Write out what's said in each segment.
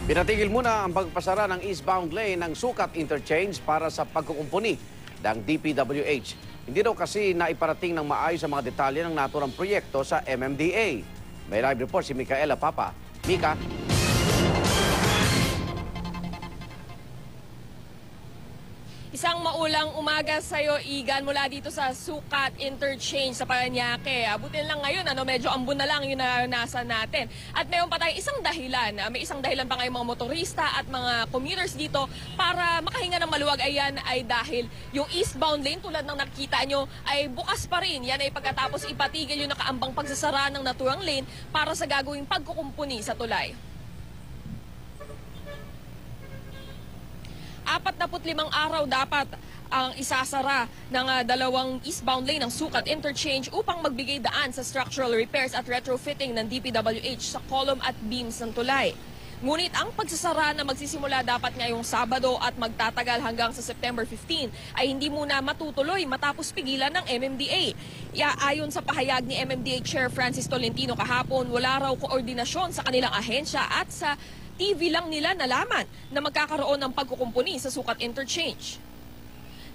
Pinatigil muna ang pagpasara ng eastbound lane ng Sukat Interchange para sa pagkukumpuni ng DPWH. Hindi daw kasi naiparating ng maayos ang mga detalye ng naturang proyekto sa MMDA. May live report si Micaela Papa. Mika? Isang maulang umaga sa iyo, Igan, mula dito sa Sukat Interchange sa Parañaque. Butin lang ngayon, medyo ambon na lang yung naranasan natin. At mayroon pa tayong isang dahilan. May isang dahilan pa ngayong mga motorista at mga commuters dito para makahinga ng maluwag. Ayan ay dahil yung eastbound lane, tulad ng nakita nyo, ay bukas pa rin. Yan ay pagkatapos ipatigil yung nakaambang pagsasara ng naturang lane para sa gagawing pagkukumpuni sa tulay. 45 araw dapat ang isasara ng dalawang eastbound lane ng Sukat Interchange upang magbigay daan sa structural repairs at retrofitting ng DPWH sa column at beams ng tulay. Ngunit ang pagsasara na magsisimula dapat ngayong Sabado at magtatagal hanggang sa September 15 ay hindi muna matutuloy matapos pigilan ng MMDA. Ayon sa pahayag ni MMDA Chair Francis Tolentino kahapon, wala raw koordinasyon sa kanilang ahensya at sa TV lang nila nalaman na magkakaroon ng pagkukumpuni sa Sukat Interchange.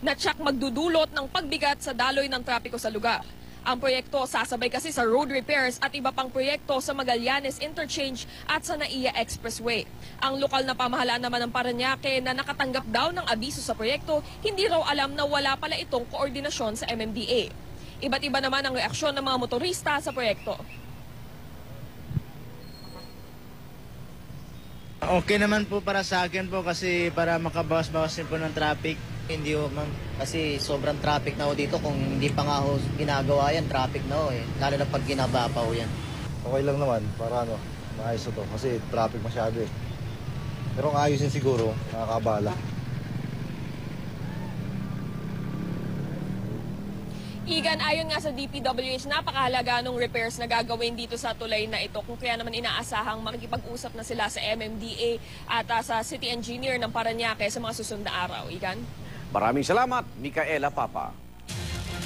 Natsak magdudulot ng pagbigat sa daloy ng trapiko sa lugar. Ang proyekto sasabay kasi sa road repairs at iba pang proyekto sa Magallanes Interchange at sa NAIA Expressway. Ang lokal na pamahalaan naman ng Parañaque na nakatanggap daw ng abiso sa proyekto, hindi raw alam na wala pala itong koordinasyon sa MMDA. Iba't iba naman ang reaksyon ng mga motorista sa proyekto. Okay naman po para sa akin po kasi para makabawas-bawas din po ng traffic. Hindi ho, ma'am. Kasi sobrang traffic na ho dito. Kung hindi pa nga ho ginagawa yan, traffic na ho eh. Lalo na pag ginaba pa ho yan. Okay lang naman para maayos ito kasi traffic masyado eh. Pero kung ayusin siguro, nakakabala. Igan, ayon nga sa DPWH, napakahalaga ng repairs na gagawin dito sa tulay na ito. Kung kaya naman inaasahang makikipag-usap na sila sa MMDA at sa City Engineer ng Parañaque sa mga susunod na araw. Igan? Maraming salamat, Micaela Papa.